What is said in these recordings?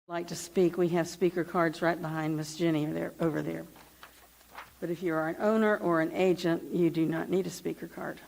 Like to speak, we have speaker cards right behind Miss Jenny over there. But if you are an owner or an agent, you do not need a speaker card.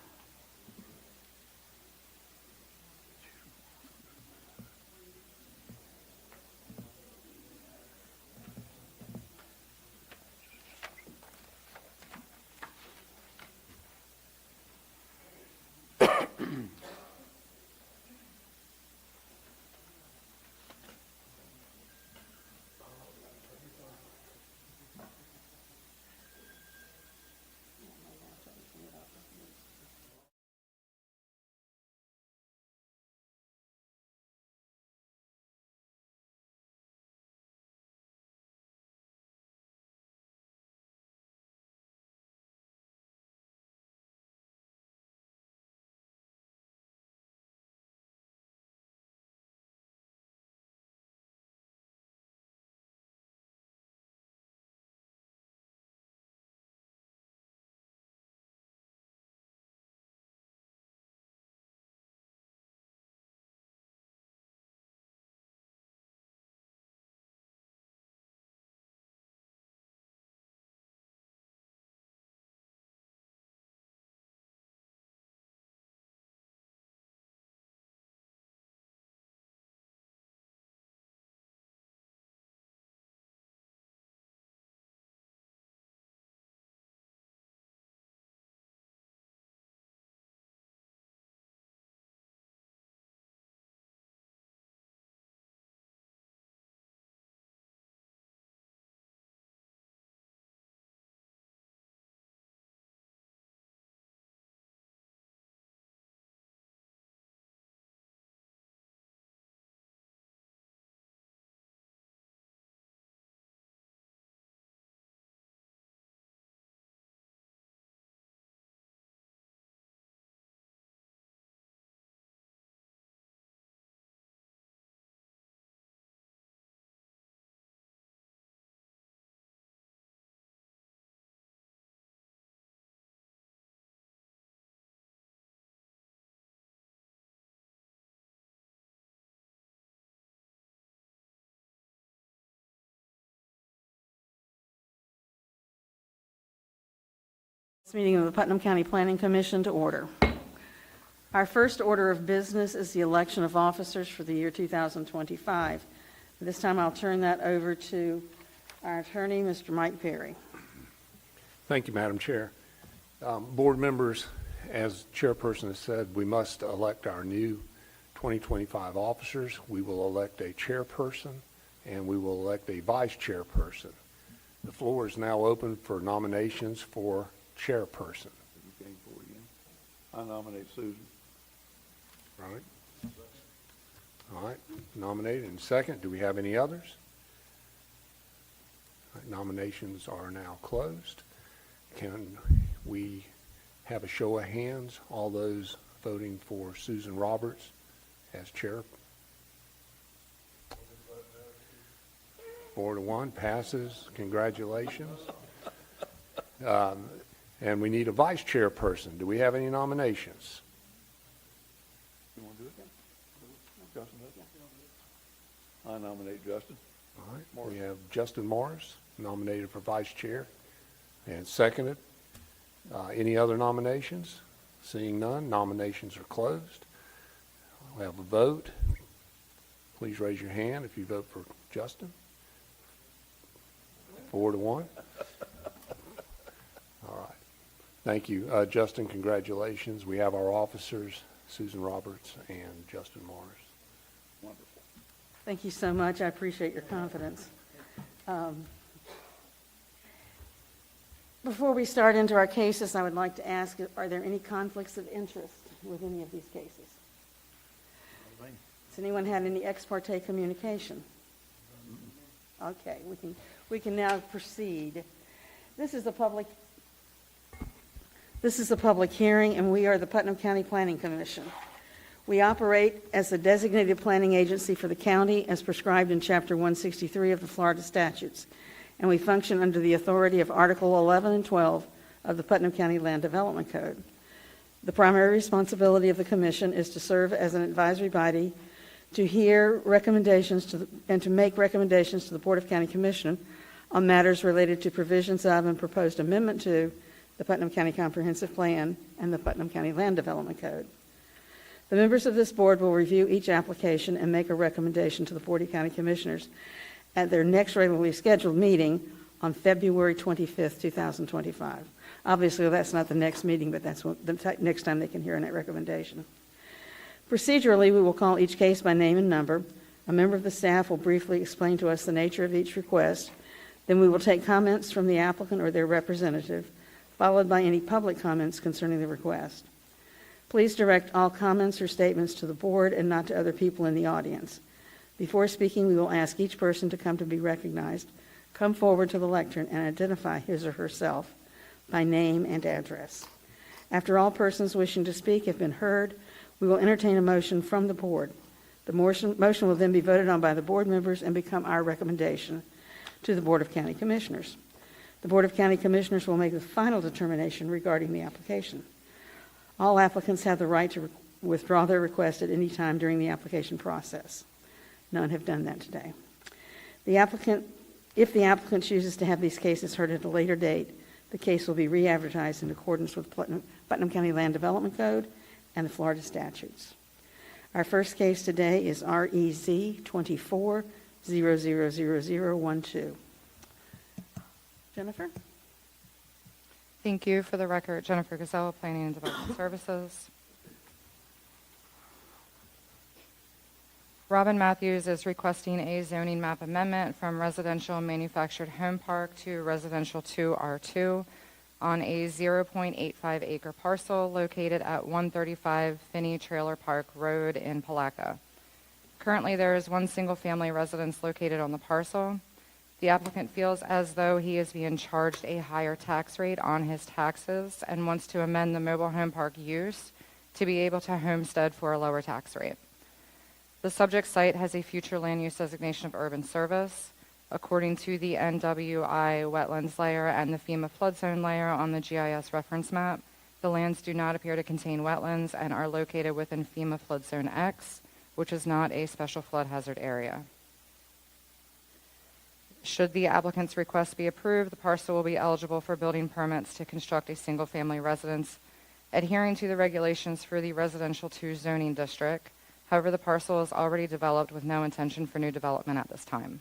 This meeting of the Putnam County Planning Commission to order. Our first order of business is the election of officers for the year 2025. This time I'll turn that over to our attorney, Mr. Mike Perry. Thank you, Madam Chair. Board members, as chairperson has said, we must elect our new 2025 officers. We will elect a chairperson and we will elect a vice chairperson. The floor is now open for nominations for chairperson. I nominate Susan. All right, nominated and second. Do we have any others? All right, nominations are now closed. Can we have a show of hands, all those voting for Susan Roberts as chair? 4-1, passes. Congratulations. And we need a vice chairperson. Do we have any nominations? You want to do it? Justin does it? I nominate Justin. All right, we have Justin Morris nominated for vice chair and seconded. Any other nominations? Seeing none, nominations are closed. We'll have a vote. Please raise your hand if you vote for Justin. 4-1. All right. Thank you. Justin, congratulations. We have our officers, Susan Roberts and Justin Morris. Wonderful. Thank you so much. I appreciate your confidence. Before we start into our cases, I would like to ask, are there any conflicts of interest with any of these cases? Has anyone had any ex parte communication? Okay, we can now proceed. This is a public hearing, and we are the Putnam County Planning Commission. We operate as the designated planning agency for the county as prescribed in Chapter 163 of the Florida statutes, and we function under the authority of Article 11 and 12 of the Putnam County Land Development Code. The primary responsibility of the commission is to serve as an advisory body to hear recommendations and to make recommendations to the Board of County Commission on matters related to provisions of and proposed amendment to the Putnam County Comprehensive Plan and the Putnam County Land Development Code. The members of this board will review each application and make a recommendation to the Board of County Commissioners at their next regularly scheduled meeting on February 25th, 2025. Obviously, that's not the next meeting, but that's the next time they can hear that recommendation. Procedurally, we will call each case by name and number. A member of the staff will briefly explain to us the nature of each request. Then we will take comments from the applicant or their representative, followed by any public comments concerning the request. Please direct all comments or statements to the board and not to other people in the audience. Before speaking, we will ask each person to come to be recognized, come forward to the lectern, and identify his or herself by name and address. After all persons wishing to speak have been heard, we will entertain a motion from the board. The motion will then be voted on by the board members and become our recommendation to the Board of County Commissioners. The Board of County Commissioners will make the final determination regarding the application. All applicants have the right to withdraw their request at any time during the application process. None have done that today. If the applicant chooses to have these cases heard at a later date, the case will be re-advertised in accordance with Putnam County Land Development Code and the Florida statutes. Our first case today is REZ 24-000012. Jennifer? Thank you. For the record, Jennifer Gazelle, Planning and Development Services. Robin Matthews is requesting a zoning map amendment from residential manufactured home park to residential 2R2 on a 0.85 acre parcel located at 135 Finney Trailer Park Road in Palatka. Currently, there is one single-family residence located on the parcel. The applicant feels as though he is being charged a higher tax rate on his taxes and wants to amend the mobile home park use to be able to homestead for a lower tax rate. The subject site has a future land use designation of urban service. According to the NWI wetlands layer and the FEMA flood zone layer on the GIS reference map, the lands do not appear to contain wetlands and are located within FEMA flood zone X, which is not a special flood hazard area. Should the applicant's request be approved, the parcel will be eligible for building permits to construct a single-family residence, adhering to the regulations for the residential 2 zoning district. However, the parcel is already developed with no intention for new development at this time.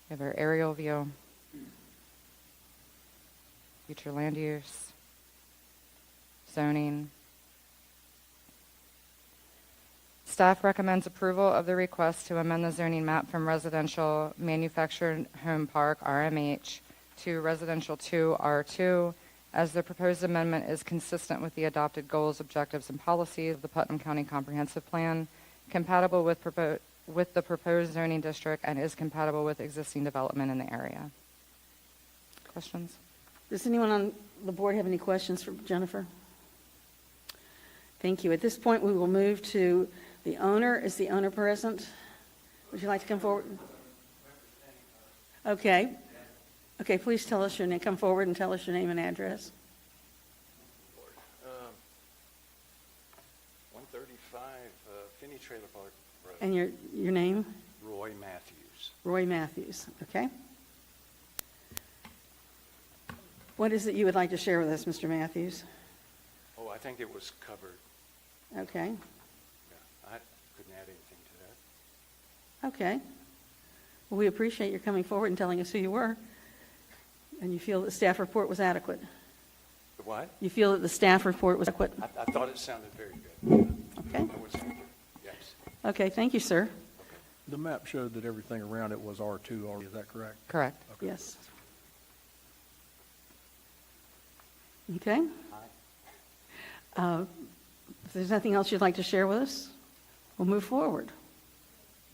We have our aerial view, future land use, zoning. Staff recommends approval of the request to amend the zoning map from residential manufactured home park, RMH, to residential 2R2, as the proposed amendment is consistent with the adopted goals, objectives, and policies of the Putnam County Comprehensive Plan, compatible with the proposed zoning district, and is compatible with existing development in the area. Questions? Does anyone on the board have any questions for Jennifer? Thank you. At this point, we will move to the owner. Is the owner present? Would you like to come forward? Okay. Okay, please tell us your name. Come forward and tell us your name and address. 135 Finney Trailer Park Road. And your name? Roy Matthews. Roy Matthews. Okay. What is it you would like to share with us, Mr. Matthews? Oh, I think it was covered. Okay. Yeah, I couldn't add anything to that. Okay. Well, we appreciate your coming forward and telling us who you were. And you feel that the staff report was adequate? The what? You feel that the staff report was adequate? I thought it sounded very good. Okay. Yes. Okay, thank you, sir. The map showed that everything around it was R2 already, is that correct? Correct. Okay. Yes. Okay. If there's nothing else you'd like to share with us, we'll move forward.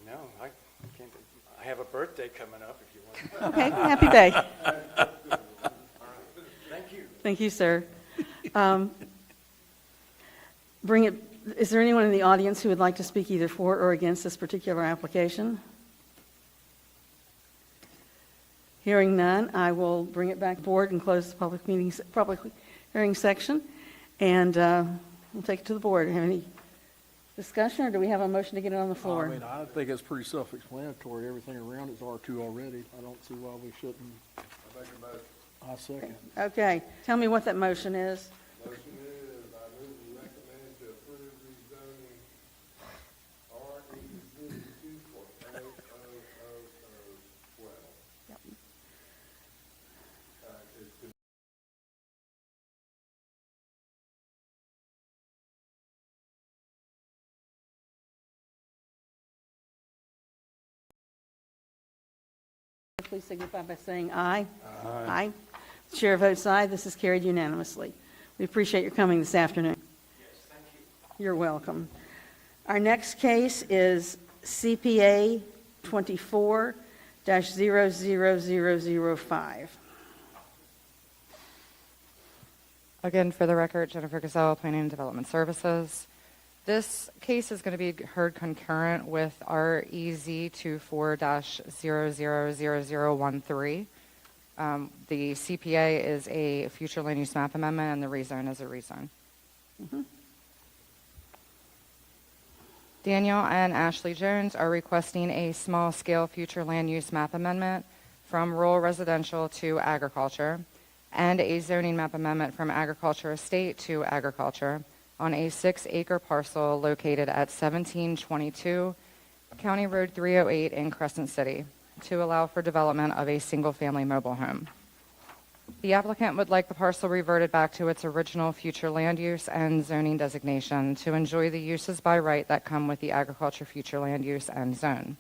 No, I can't. I have a birthday coming up if you want. Okay, happy day. Thank you. Thank you, sir. Is there anyone in the audience who would like to speak either for or against this particular application? Hearing none, I will bring it back forward and close the public hearing section, and we'll take it to the board. Have any Discussion, or do we have a motion to get it on the I floor? mean, I think it's pretty self-explanatory. Everything around it's R2 already. I don't see why we shouldn't. I second. Okay, tell me what that motion is. Motion is, I move and recommend to approve rezoning RE02 for 00012. Please signify by saying aye. Aye. The chair votes aye. This is carried unanimously. We appreciate your coming this afternoon. Yes, thank you. You're welcome. Our next case is CPA 24-00005. Again, for the record, Jennifer Gazelle, Planning and Development Services. This case is going to be heard concurrent with REZ 24-000013. The CPA is a future land use map amendment, and the rezone is a rezone. Daniel and Ashley Jones are requesting a small-scale future land use map amendment from rural residential to agriculture, and a zoning map amendment from agriculture estate to agriculture on a 6-acre parcel located at 1722 County Road 308 in Crescent City to allow for development of a single-family mobile home. The applicant would like the parcel reverted back to its original future land use and zoning designation to enjoy the uses by right that come with the agriculture future land use and zone.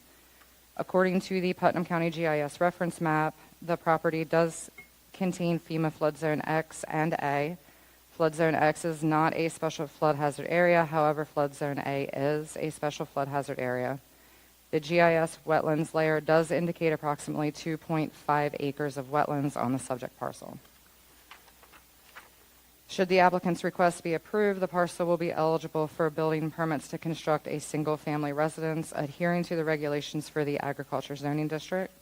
According to the Putnam County GIS reference map, the property does contain FEMA flood zone X and A. Flood zone X is not a special flood hazard area. However, flood zone A is a special flood hazard area. The GIS wetlands layer does indicate approximately 2.5 acres of wetlands on the subject parcel. Should the applicant's request be approved, the parcel will be eligible for building permits to construct a single-family residence adhering to the regulations for the agriculture zoning district.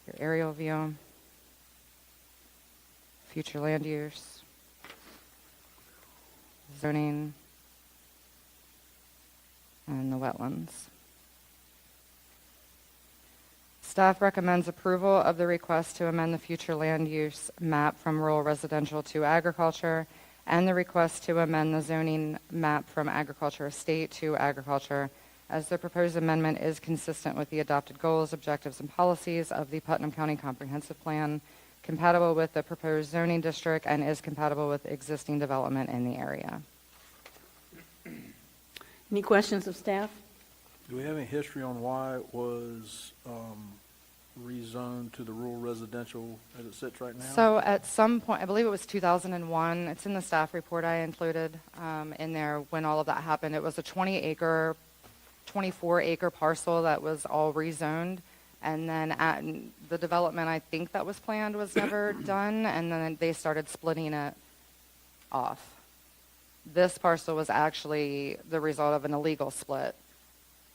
Your aerial view. Future land use, zoning, and the wetlands. Staff recommends approval of the request to amend the future land use map from rural residential to agriculture, and the request to amend the zoning map from agriculture estate to agriculture, as the proposed amendment is consistent with the adopted goals, objectives, and policies of the Putnam County Comprehensive Plan, compatible with the proposed zoning district, and is compatible with existing development in the area. Any questions of staff? Do we have any history on why it was rezoned to the rural residential as it sits right now? So at some point, I believe it was 2001, it's in the staff report I included in there when all of that happened. It was a 24-acre parcel that was all rezoned. And then the development, I think that was planned, was never done, and then they started splitting it off. This parcel was actually the result of an illegal split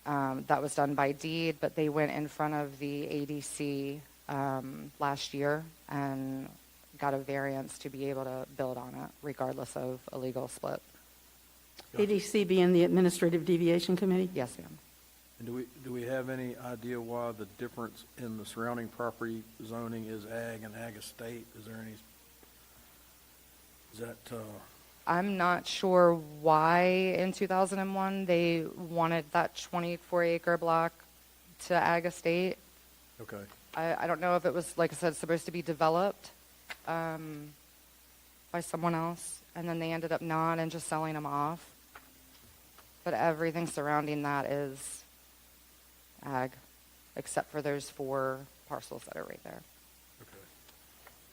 that was done by deed, but they went in front of the ADC last year and got a variance to be able to build on it, regardless of a legal split. ADC being the Administrative Deviation Committee? Yes, ma'am. And do we have any idea why the difference in the surrounding property zoning is ag and ag estate? Is there any, is that, I'm not sure why in 2001 they wanted that 24-acre block to ag estate. okay. I don't know if it was, like I said, supposed to be developed by someone else, and then they ended up not and just selling them off. But everything surrounding that is ag, except for those 4 parcels that are right there. Okay.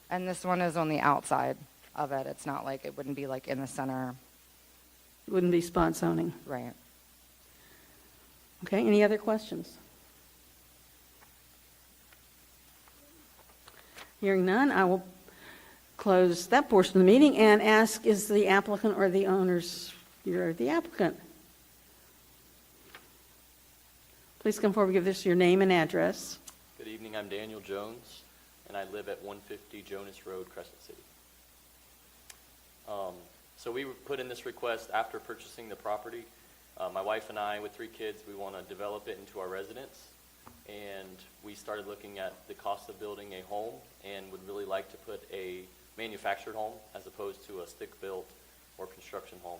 And this one is on the outside of it. It's not like, it wouldn't be like in the center. It wouldn't be spot zoning. Right. Okay, any other questions? Hearing none, I will close that portion of the meeting and ask, is the applicant or the owners, you're the applicant? Please come forward and give us your name and address. Good evening, I'm Daniel Jones, and I live at 150 Jonas Road, Crescent City. So we put in this request after purchasing the property. My wife and I, with 3 kids, we want to develop it into our residence. And we started looking at the cost of building a home and would really like to put a manufactured home as opposed to a stick-built or construction home.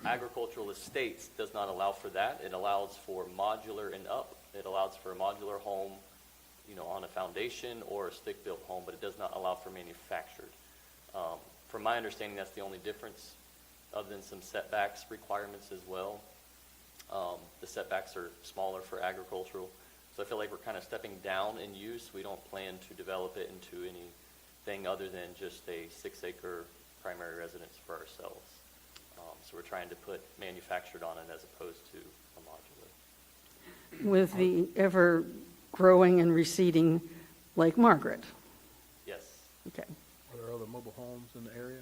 Agricultural estates does not allow for that. It allows for modular and up. It allows for a modular home, on a foundation or a stick-built home, but it does not allow for manufactured. From my understanding, that's the only difference, other than some setbacks requirements as well. The setbacks are smaller for agricultural. So I feel like we're kind of stepping down in use. We don't plan to develop it into anything other than just a 6-acre primary residence for ourselves. So we're trying to put manufactured on it as opposed to a modular. With the ever-growing and receding Lake Margaret. Yes. Okay. Are there other mobile homes in the area?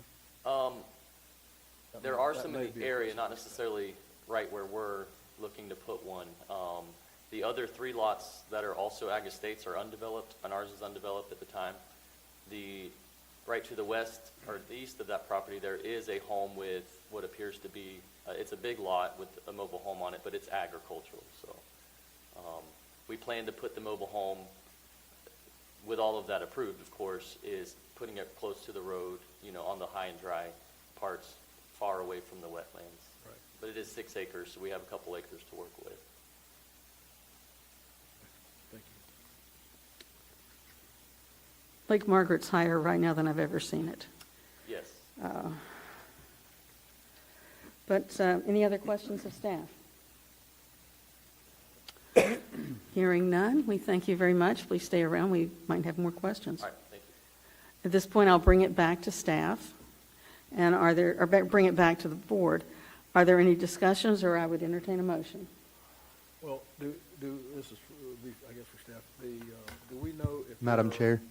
There are That some may in be the a area, question. not necessarily right where we're looking to put one. The other 3 lots that are also ag estates are undeveloped, and ours is undeveloped at the time. Right to the west or the east of that property, there is a home with what appears to be, it's a big lot with a mobile home on it, but it's agricultural. So we plan to put the mobile home, with all of that approved, of course, is putting it close to the road, on the high and dry parts, far away from the wetlands. Right. But it is 6 acres, so we have a couple acres to work with. Thank you. Lake Margaret's higher right now than I've ever seen it. Yes. But any other questions of staff? Hearing none, we thank you very much. Please stay around. We might have more questions. All right, thank you. At this point, I'll bring it back to staff, and bring it back to the board. Are there any discussions, or I would entertain a motion? Well, this is, I guess, for staff. Do we know if... Madam there are- Chair,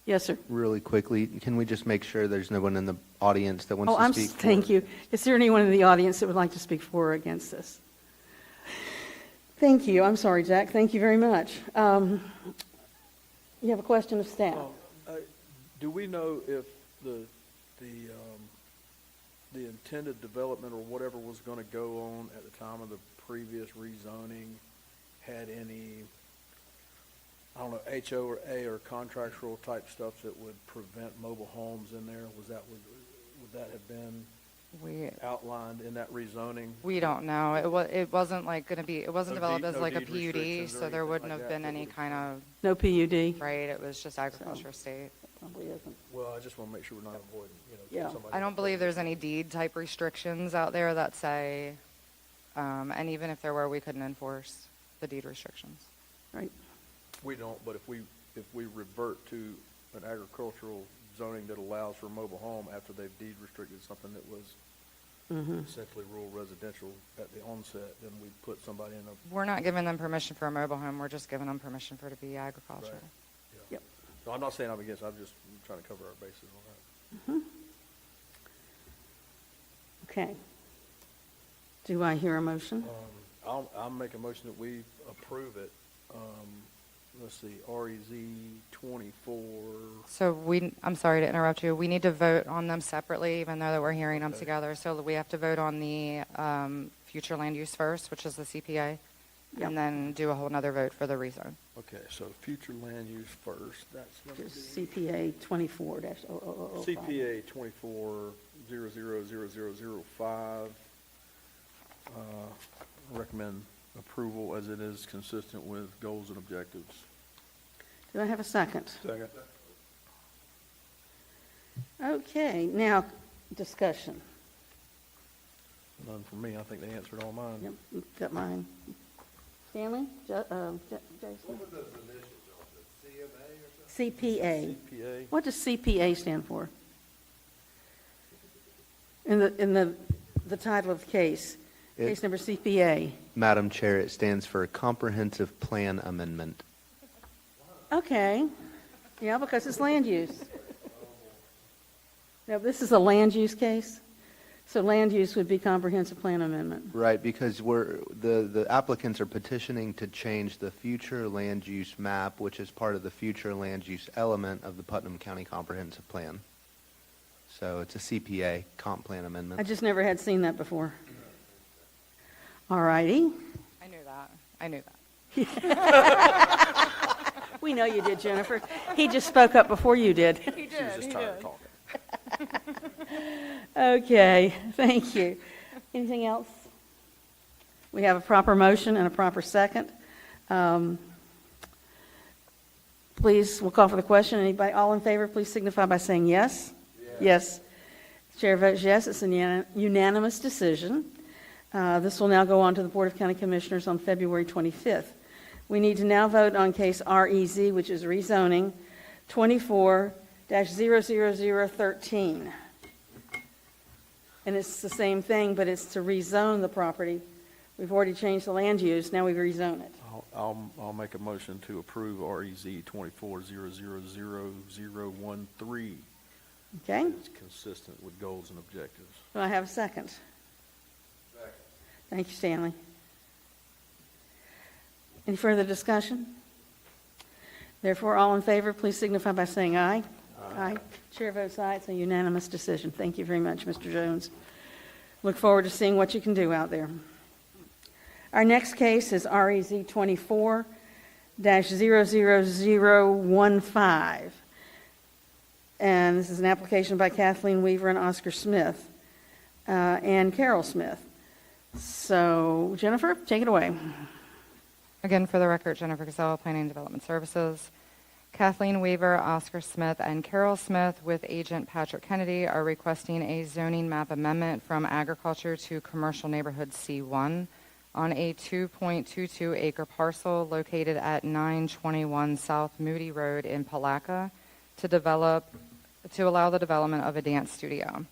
Yes, sir. really quickly, can we just make sure there's no one in the audience that wants Oh, to speak? thank for- you. Is there anyone in the audience that would like to speak for or against this? Thank you. I'm sorry, Jack. Thank you very much. You have a question of staff? Do we know if the intended development or whatever was going to go on at the time of the previous rezoning had any, I don't know, HOA or contractual type stuff that would prevent mobile homes in there? Would that have been outlined in that rezoning? We don't know. It wasn't like going to be, it wasn't No developed deed- as no like a deed PUD, restrictions or so there anything wouldn't like have that been that any would've- kind of, No PUD? right, it was just agriculture estate. Probably isn't. Well, I just want to make sure we're not avoiding, Yeah. somebody... I don't believe there's any deed type restrictions out there that say, and even if there were, we couldn't enforce the deed restrictions. Right. We don't, but if we revert to an agricultural zoning that allows for a mobile home after they've deed restricted something that was essentially rural residential at the onset, then we put somebody in a... We're not giving them permission for a mobile home, we're just giving them permission for it to be agriculture. Right. Yeah. Yep. So I'm not saying I'm against, I'm just trying to cover our bases on that. Okay. Do I hear a motion? I'll make a motion that we approve it. Let's see, REZ 24. So I'm sorry to interrupt you, we need to vote on them separately, even though that we're hearing them Okay. together. So we have to vote on the future land use first, which is the CPA, Yep. and then do a whole nother vote for the rezone. Okay, so future land use first. That's going to be CPA 24-00005. CPA 24000005. Recommend approval as it is consistent with goals and objectives. Do I have a second? Second. Okay, now, discussion. None from me. I think they answered all mine. Yep, got mine. Stanley? Jason? CPA. CPA. What does CPA stand for? In the title of the case, case number CPA. Madam Chair, it stands for Comprehensive Plan Amendment. Okay, yeah, because it's land use. No, this is a land use case, so land use would be comprehensive plan amendment. Right, because the applicants are petitioning to change the future land use map, which is part of the future land use element of the Putnam County Comprehensive Plan. So it's a CPA, comp plan I amendment. just never had seen that before. All righty. I knew that. I knew that. We know you did, Jennifer. He just spoke up before you did. He did. She was just tired of talking. Okay, thank you. Anything else? We have a proper motion and a proper second. Please, we'll call for the question. Anybody, all in favor, please signify by saying yes. Yes. Chair votes yes. It's a unanimous decision. This will now go on to the Board of County Commissioners on February 25th. We need to now vote on case REZ, which is rezoning 24-00013. And it's the same thing, but it's to rezone the property. We've already changed the land use, now we rezone it. I'll make a motion to approve REZ 24-00013. Okay? It's consistent with goals and objectives. Do I have a second? Thank you, Stanley. Any further discussion? Therefore, all in favor, please signify by saying aye. Aye. Chair votes aye. It's a unanimous decision. Thank you very much, Mr. Jones. Look forward to seeing what you can do out there. Our next case is REZ 24-00015. And this is an application by Kathleen Weaver and Oscar Smith and Carol Smith. So, Jennifer, take it away. Again, for the record, Jennifer Gazelle, Planning and Development Services. Kathleen Weaver, Oscar Smith, and Carol Smith with agent Patrick Kennedy are requesting a zoning map amendment from agriculture to commercial neighborhood C1 on a 2.22 acre parcel located at 921 South Moody Road in Palatka to allow the development of a dance studio.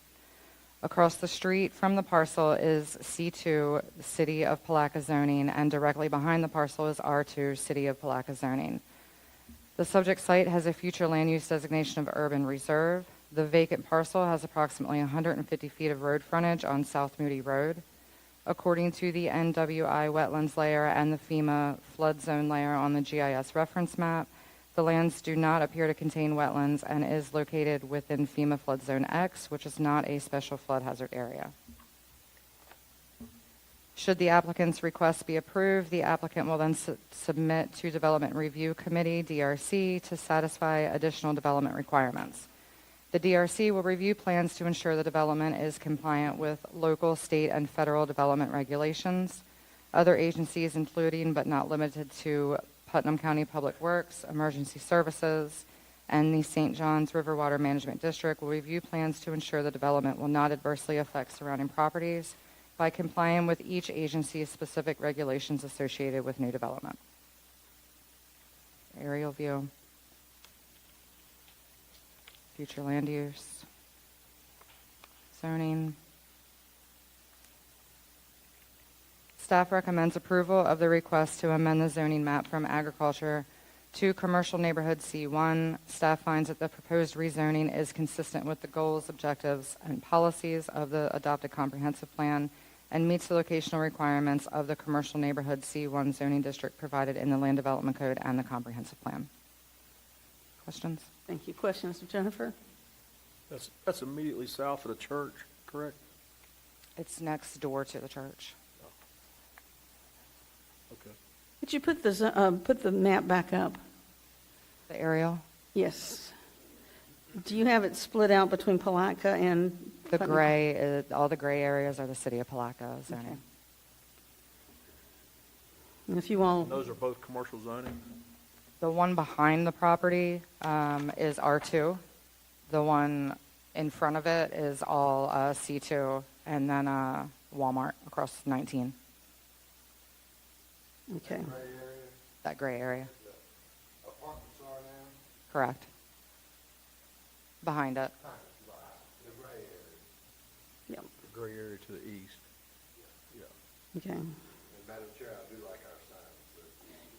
Across the street from the parcel is C2, the City of Palatka zoning, and directly behind the parcel is R2, City of Palatka zoning. The subject site has a future land use designation of urban reserve. The vacant parcel has approximately 150 feet of road frontage on South Moody Road. According to the NWI wetlands layer and the FEMA flood zone layer on the GIS reference map, the lands do not appear to contain wetlands and is located within FEMA flood zone X, which is not a special flood hazard area. Should the applicant's request be approved, the applicant will then submit to Development Review Committee, DRC, to satisfy additional development requirements. The DRC will review plans to ensure the development is compliant with local, state, and federal development regulations. Other agencies, including but not limited to Putnam County Public Works, Emergency Services, and the St. Johns River Water Management District, will review plans to ensure the development will not adversely affect surrounding properties by complying with each agency's specific regulations associated with new development. Aerial view. Future land use. Zoning. Staff recommends approval of the request to amend the zoning map from agriculture to commercial neighborhood C1. Staff finds that the proposed rezoning is consistent with the goals, objectives, and policies of the adopted comprehensive plan and meets the locational requirements of the commercial neighborhood C1 zoning district provided in the Land Development Code and the comprehensive plan. Questions? Thank you. Questions of Jennifer? That's immediately south of the church, correct? It's next door to the church. Okay. Could you put the map back up? The aerial? Yes. Do you have it split out between Palatka and The Putnam? gray, all the gray areas are the City of Palatka zoning. Okay. And if you all, Those are both commercial zoning? The one behind the property is R2. The one in front of it is all C2, and then Walmart across 19. okay. That gray area. Correct. Behind it. Yep. The gray area to the east. Okay. Madam Chair, I do like our signs.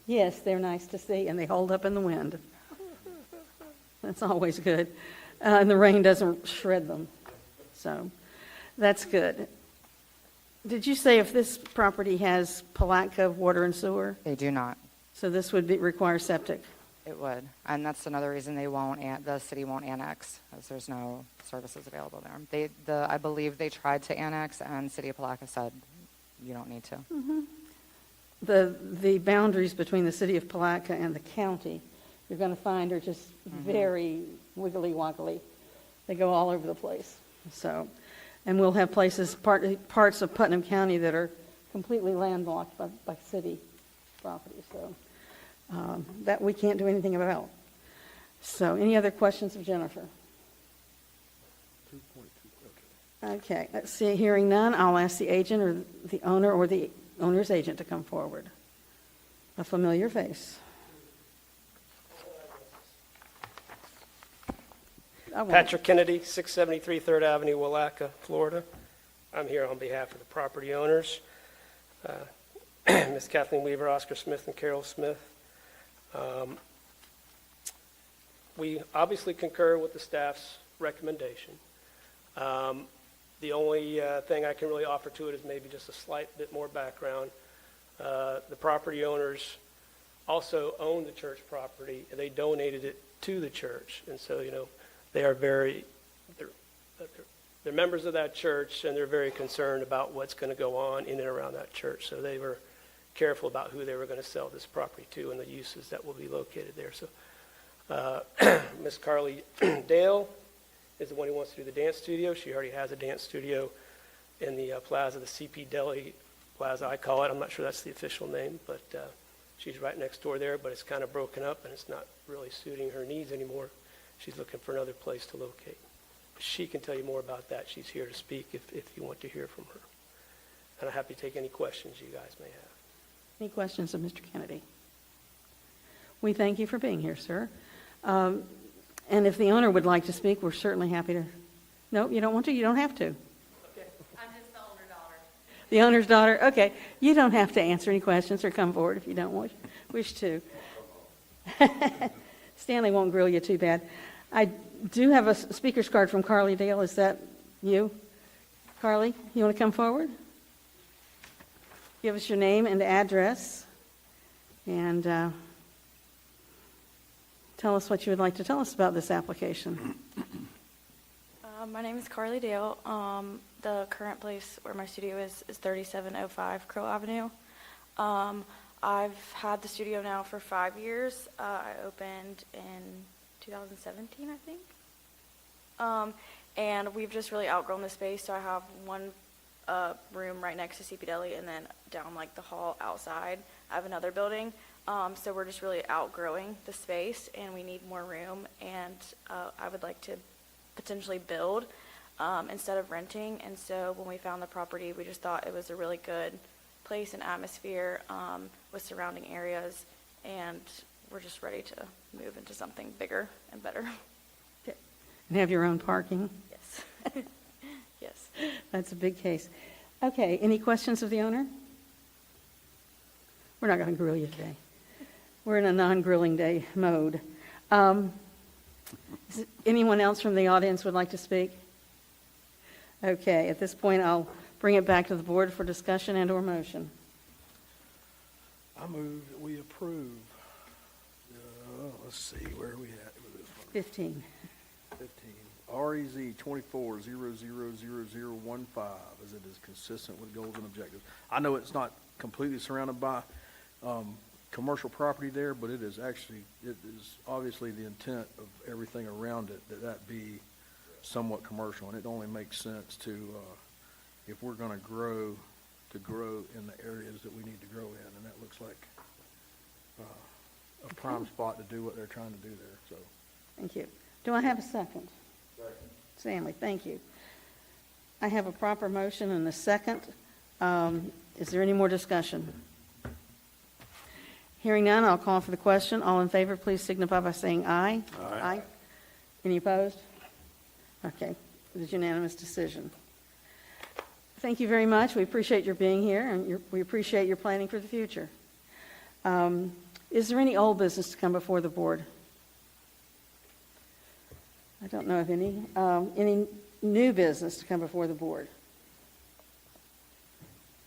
Yes, they're nice to see, and they hold up in the wind. That's always good. And the rain doesn't shred them. So that's good. Did you say if this property has Palatka water and sewer? They do not. So this would require septic? It would, and that's another reason the city won't annex, as there's no services available there. I believe they tried to annex, and City of Palatka said, you don't need to. The boundaries between the city of Palatka and the county, you're going to find are just very wiggly woggly. They go all over the place. So, and we'll have places, parts of Putnam County that are completely landlocked by city property. So that we can't do anything about. So any other questions of Jennifer? 2.2, okay. Okay, let's see, hearing none, I'll ask the agent or the owner's agent to come forward. A familiar face. Patrick Kennedy, 673 3rd Avenue, Palatka, Florida. I'm here on behalf of the property owners, Ms. Kathleen Weaver, Oscar Smith, and Carol Smith. We obviously concur with the staff's recommendation. The only thing I can really offer to it is maybe just a slight bit more background. The property owners also own the church property, and they donated it to the church. And so, they are they're members of that church, and they're very concerned about what's going to go on in and around that church. So they were careful about who they were going to sell this property to and the uses that will be located there. So Ms. Carly Dale is the one who wants to do the dance studio. She already has a dance studio in the plaza, the CP Delegate Plaza, I call it. I'm not sure that's the official name, but she's right next door there, but it's kind of broken up, and it's not really suiting her needs anymore. She's looking for another place to locate. She can tell you more about that. She's here to speak if you want to hear from her. And I'm happy to take any questions you guys may have. Any questions of Mr. Kennedy? We thank you for being here, sir. And if the owner would like to speak, we're certainly happy to. No, you don't want to? You don't have to. Okay. I'm just the older daughter. The owner's daughter? Okay. You don't have to answer any questions or come forward if you don't wish to. Stanley won't grill you too bad. I do have a speaker's card from Carly Dale. Is that you? Carly, you want to come forward? Give us your name and address, and tell us what you would like to tell us about this application. My name is Carly Dale. The current place where my studio is 3705 Crill Avenue. I've had the studio now for 5 years. I opened in 2017, I think. And we've just really outgrown the space. So I have one room right next to CP Deli, and then down like the hall outside, I have another building. So we're just really outgrowing the space, and we need more room. And I would like to potentially build instead of renting. And so when we found the property, we just thought it was a really good place and atmosphere with surrounding areas, and we're just ready to move into something bigger and better. And have your own parking? Yes. Yes. That's a big case. Okay, any questions of the owner? We're not going to grill you today. We're in a non-grilling day mode. Anyone else from the audience would like to speak? Okay, at this point, I'll bring it back to the board for discussion and or motion. I move that we approve. Let's see, where are we at with this one? 15. 15. REZ 24000015, as it is consistent with goals and objectives. I know it's not completely surrounded by commercial property there, but it is obviously the intent of everything around it that be somewhat commercial, and it only makes sense to, if we're going to grow in the areas that we need to grow in, and that looks like a prime spot to do what they're trying to do there. So, Thank you. Do I have a second? Stanley, thank you. I have a proper motion and a second. Is there any more discussion? Hearing none, I'll call for the question. All in favor, please signify by saying aye. Aye. Any opposed? Okay, it is unanimous decision. Thank you very much. We appreciate your being here, and we appreciate your planning for the future. Is there any old business to come before the board? I don't know of any. Any new business to come before the board?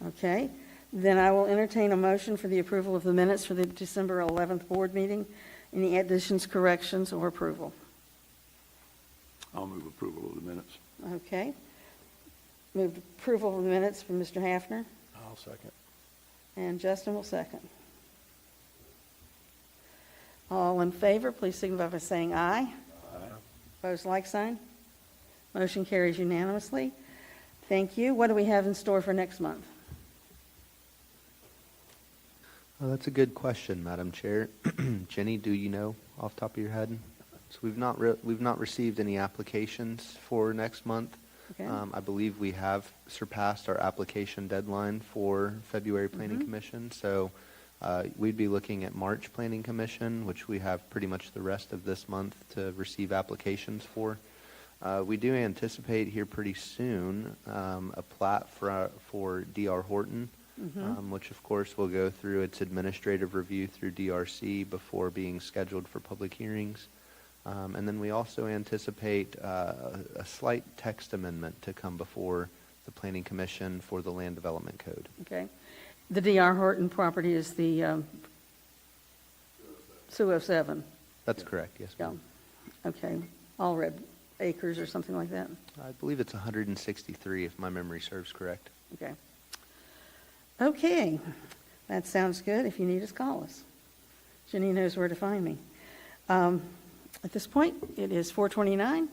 Okay, then I will entertain a motion for the approval of the minutes for the December 11th board meeting Any additions, corrections, or approval? I'll move approval of the minutes. Okay. Move approval of the minutes from Mr. Hafner, I'll second. and Justin will second. All in favor, please signify by saying aye. Opposed, like sign. Motion carries unanimously. Thank you. What do we have in store for next month? Oh, that's a good question, Madam Chair. Jenny, do you know off the top of your head? So we've not received any applications for next month. Okay. I believe we have surpassed our application deadline for February Planning Commission. So we'd be looking at March Planning Commission, which we have pretty much the rest of this month to receive applications for. We do anticipate here pretty soon a plat for D.R. Horton, which of course will go through its administrative review through DRC before being scheduled for public hearings. And then we also anticipate a slight text amendment to come before the Planning Commission for the Land Development Code. Okay. The D.R. Horton property is the 207. That's correct, yes, Yeah. ma'am. Okay. All red acres or something like that? I believe it's 163, if my memory serves correct. Okay. Okay. That sounds good. If you need us, call us. Jenny knows where to find me. At this point, it is 4:29.